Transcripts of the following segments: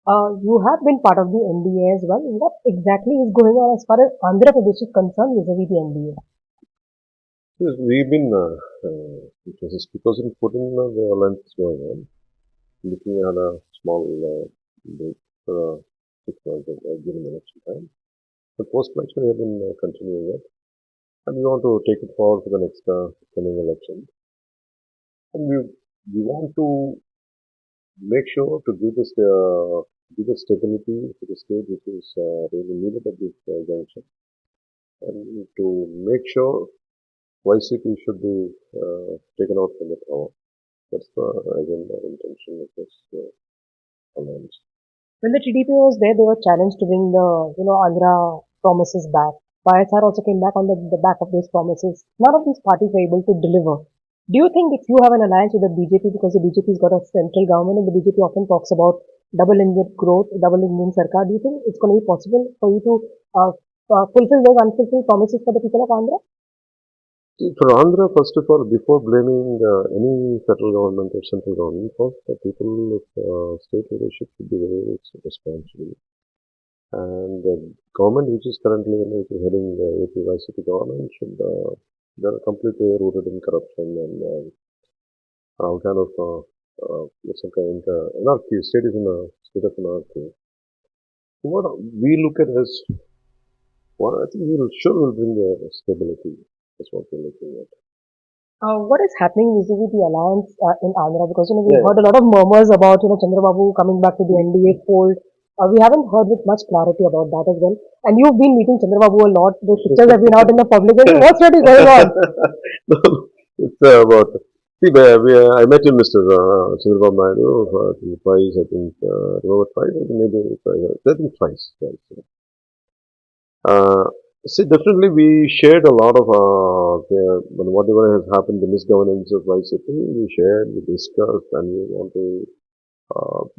You have been part of the NDA as well. What exactly is going on as far as Andhra Pradesh is concerned vis-a-vis the NDA? Yes, we've been, it was 2014, the alliance is going on, looking at a small break for 6 months during the election time. The post-election, we have been continuing it, and we want to take it forward for the next coming election. And we want to make sure to give the stability to the state, which is really needed at this junction, and to make sure YCP should be taken out from the power. That's the agenda intention of this alliance. When the TDP was there, they were challenged to bring the Andhra promises back. YSR also came back on the back of those promises. None of these parties were able to deliver. Do you think if you have an alliance with the BJP, because the BJP's got a central government and the BJP often talks about double engine growth, double engine sarkar, do you think it's going to be possible for you to fulfill those unfulfilled promises for the people of Andhra? See, for Andhra, first of all, before blaming any federal government or central government, first the people of state leadership should be very responsible. And the government, which is currently heading the APY city government, should they're completely rooted in corruption and all kind of some kind of anarchy. State is in a state of anarchy. What we look at as what I think will bring stability. That's what we're looking at. What is happening vis-a-vis the alliance in Andhra? Because we've Yeah. heard a lot of murmurs about Chandrababu coming back to the NDA fold. We haven't heard with much clarity about that as well. And you've been meeting Chandrababu a lot. Those pictures have been out in the public. What's really going on? No, it's about. See, I met him, Mr. Chandrababu Naidu, twice, I think, remember twice, I think maybe twice, I think twice. Uh, See, definitely we shared a lot of, whatever has happened, the misgovernance of Vice City, we shared, we discussed, and we want to,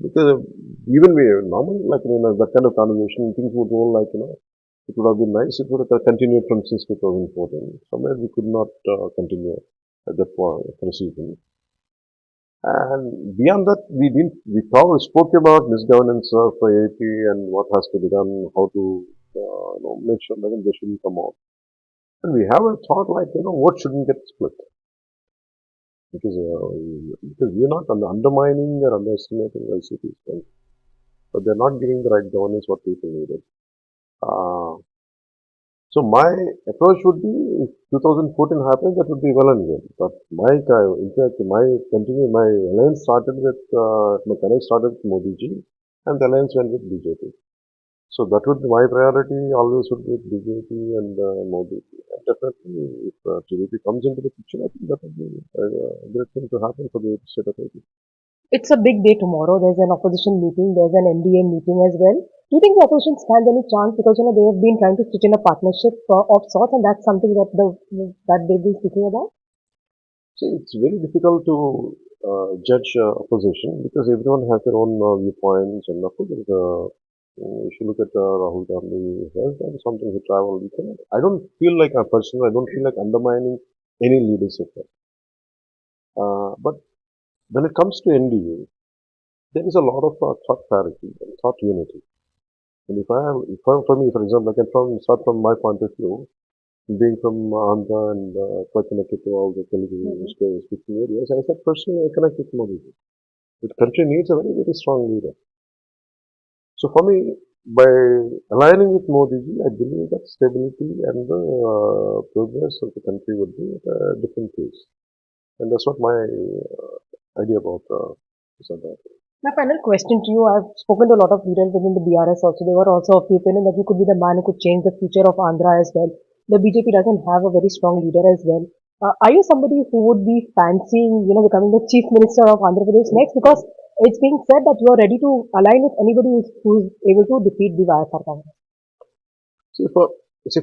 because even we, normally, like, that kind of conversation, things would go like, it would have been nice. It would have continued from since 2014. Somewhere we could not continue at that point for a season. And beyond that, we probably spoke about misgovernance of AP and what has to be done, how to make sure that they shouldn't come out. And we have a thought like, what shouldn't get split? Because we're not undermining or underestimating LCP's strength, but they're not giving the right governance what people needed. Uh, So my approach would be if 2014 happens, that would be well and good. But in fact, my alliance started with, my connect started with Modi ji and the alliance went with BJP. So that would be my priority always would be with BJP and Modi ji. And definitely if TDP comes into the picture, I think that would be a great thing to happen for the state of AP. It's a big day tomorrow. There's an opposition meeting. There's an NDA meeting as well. Do you think the opposition stands any chance? Because they have been trying to stitch in a partnership of sorts, and that's something that they've been speaking about. See, it's very difficult to judge opposition because everyone has their own viewpoints, and of course, if you look at Rahul Gandhi, he has done something to travel. I don't feel like a person, I don't feel like undermining any leadership. But when it comes to NDA, there is a lot of thought clarity and thought unity. And for me, for example, I can start from my point of view, being from Andhra and quite connected to all the Telugu speaking areas, I said personally I connect with Modi. The country needs a very, very strong leader. So for me, by aligning with Modi ji, I believe that stability and the progress of the country would be at a different pace. And that's what my idea about this and that. My final question to you, I've spoken to a lot of leaders within the BRS also. They were also of the opinion that you could be the man who could change the future of Andhra as well. The BJP doesn't have a very strong leader as well. Are you somebody who would be fancying, becoming the chief minister of Andhra Pradesh next? Because it's being said that you are ready to align with anybody who's able to defeat the YSR Congress. See, for,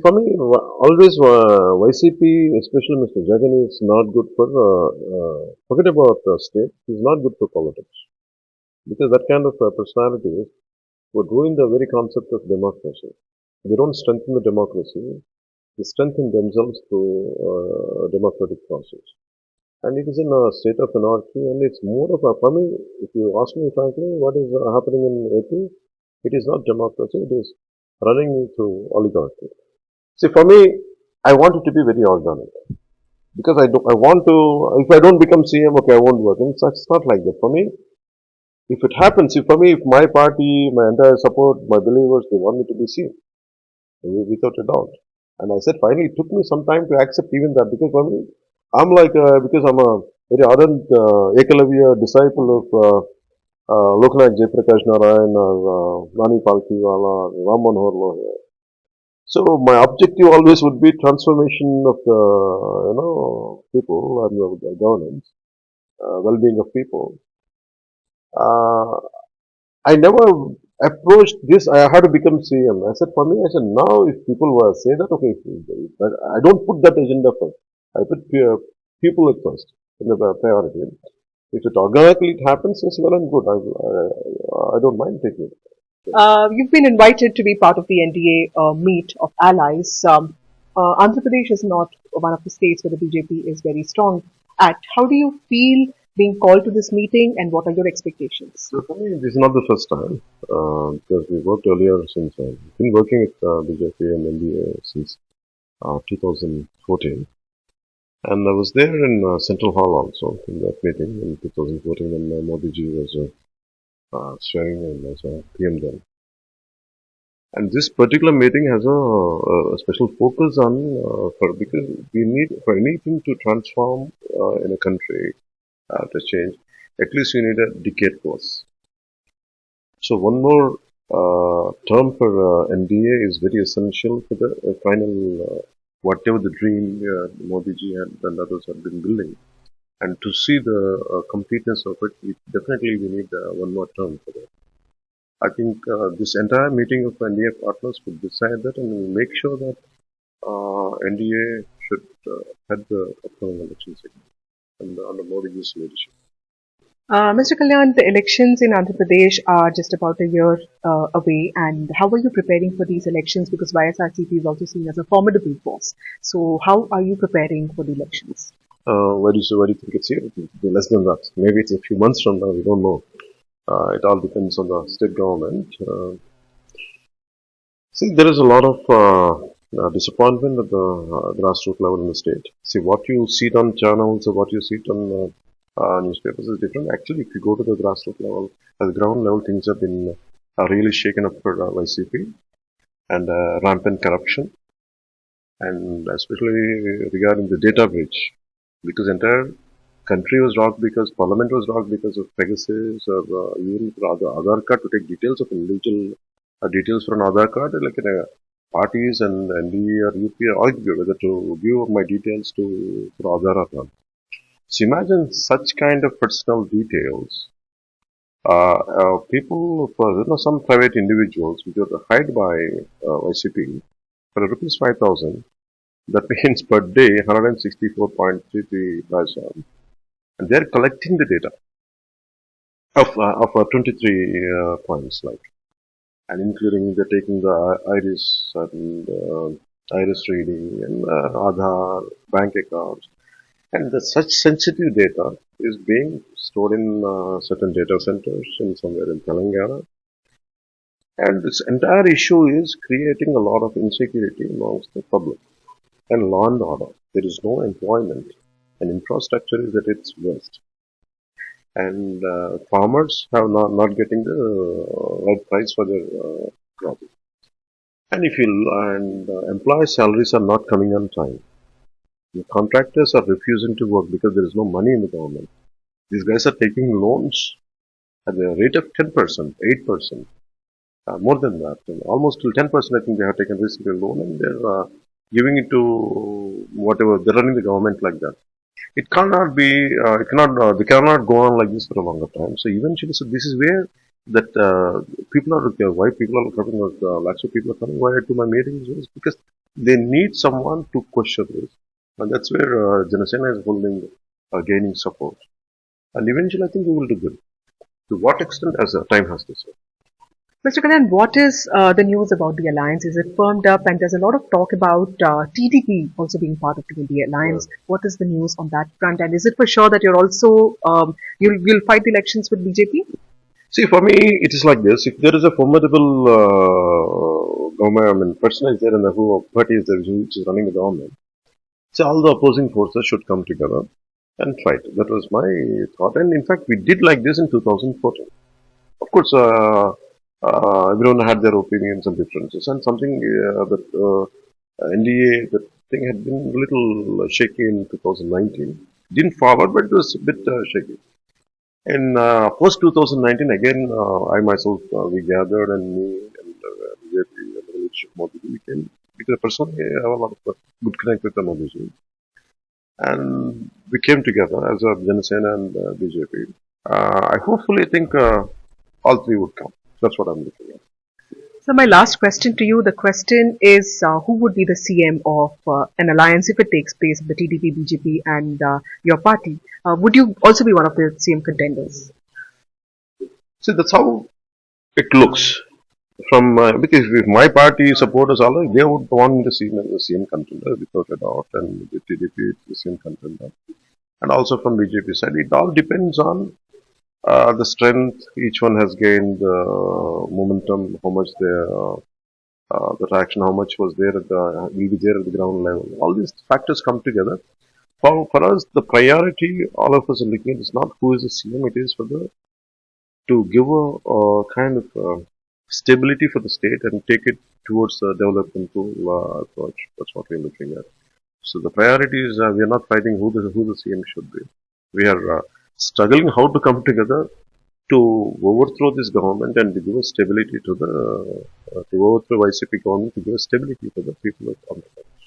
for me, always YCP, especially Mr. Jagan, is not good for, forget about state, he's not good for politics. Because that kind of personalities would ruin the very concept of democracy. They don't strengthen the democracy, they strengthen themselves through democratic process. and it is in a state of anarchy, and it's more of a, for me, if you ask me frankly, what is happening in AP, it is not democracy, it is running through oligarchy. See, for me, I want it to be very organic. Because I want to, if I don't become CM, okay, I won't work. And it's not like that. For me, if it happens, if for me, if my party, my entire support, my believers, they want me to be CM, without a doubt. And I said, finally, it took me some time to accept even that because for me, I'm like, because I'm a very ardent Ekalavya disciple of Loknath Jayaprakash Narayan or Nani Palkiwala, Ram Manohar Lohia. So my objective always would be transformation of the people and the governance, well-being of people. Uh, I never approached this. I had to become CM. I said for me, I said now if people were say that okay, but I don't put that agenda first. I put people at first in the priority. If it organically it happens, it's well and good. I don't mind taking it. You've been invited to be part of the NDA meet of allies. Andhra Pradesh is not one of the states where the BJP is very strong at. How do you feel being called to this meeting and what are your expectations? So for me, this is not the first time because we worked earlier since I've been working with BJP and NDA since 2014. And I was there in Central Hall also in that meeting in 2014 when Modi ji was sharing and as a PM then. And this particular meeting has a special focus on for because we need for anything to transform in a country to change, at least you need a decade plus. So one more term for NDA is very essential for the final whatever the dream Modi ji and others have been building. And to see the completeness of it, definitely we need one more term for that. I think this entire meeting of NDA partners would decide that and will make sure that NDA should head the upcoming elections under Modi's leadership. Mr. Kalyan, the elections in Andhra Pradesh are just about a year away, and how are you preparing for these elections? Because YSRCP is also seen as a formidable force. So, how are you preparing for the elections? Where do you think it's here? It will be less than that. Maybe it's a few months from now. We don't know. It all depends on the state government. See, there is a lot of disappointment at the grassroots level in the state. See, what you see it on channels or what you see it on newspapers is different. Actually, if you go to the grassroots level, at the ground level, things have been really shaken up for YCP and rampant corruption, and especially regarding the data breach, because entire country was rocked because parliament was rocked because of Pegasus or even for Aadhaar card to take details of individual details for an Aadhaar card, like parties and NDA or UP or all whether to give my details to for Aadhaar or not. So imagine such kind of personal details. People, for some private individuals, which are hired by YCP for rupees 5,000. That means per day 164.33 paisa, and they are collecting the data of 23 points, like, and including they're taking the iris and iris reading and Aadhaar, bank accounts. And such sensitive data is being stored in certain data centers in somewhere in Telangana. And this entire issue is creating a lot of insecurity amongst the public and law and order. There is no employment and infrastructure is at its worst. And farmers have not getting the right price for their crop. And if you employee salaries are not coming on time. The contractors are refusing to work because there is no money in the government. These guys are taking loans at the rate of 10%, 8%, more than that. And almost till 10%, I think they have taken recently a loan and they're giving it to whatever. They're running the government like that. It cannot be, they cannot go on like this for a longer time. So eventually, so this is where that people are, why people are coming, lakhs of people are coming, why to my meetings is because they need someone to question this. And that's where Janasena is holding, gaining support. And eventually, I think we will do good. To what extent, as time has to say. Mr. Kannan, what is the news about the alliance? Is it firmed up? And there's a lot of talk about TDP also being part of the NDA Yeah. alliance. What is the news on that front? And is it for sure that you're also you'll fight the elections with BJP? See, for me, it is like this. If there is a formidable government, I mean, person is there and the who party is there which is running the government, so all the opposing forces should come together and fight. That was my thought. And in fact, we did like this in 2014. Of course, everyone had their opinions and differences, and something that NDA, the thing had been a little shaky in 2019. Didn't forward, but it was a bit shaky. In post 2019, again, I myself, we gathered and me and BJP and the leadership Modi, we came because personally I have a lot of good connect with the Modi ji. And we came together as a janasena and BJP. I hopefully think all three would come. That's what I'm looking at. So my last question to you, the question is, who would be the CM of an alliance if it takes place of the TDP, BJP, and your party? Would you also be one of the CM contenders? See, that's how it looks. From because if my party supporters are like, they would want the same contender without a doubt, and the TDP is the same contender. And also from BJP side, it all depends on the strength each one has gained, momentum, how much the traction, how much was there will be there at the ground level. All these factors come together. For us, the priority all of us are looking at is not who is the CM, it is for the to give a kind of stability for the state and take it towards the developmental approach. That's what we're looking at. So the priority is we are not fighting who the CM should be. We are struggling how to come together to overthrow this government and to give a stability to the to overthrow YCP government to give a stability to the people of Andhra Pradesh.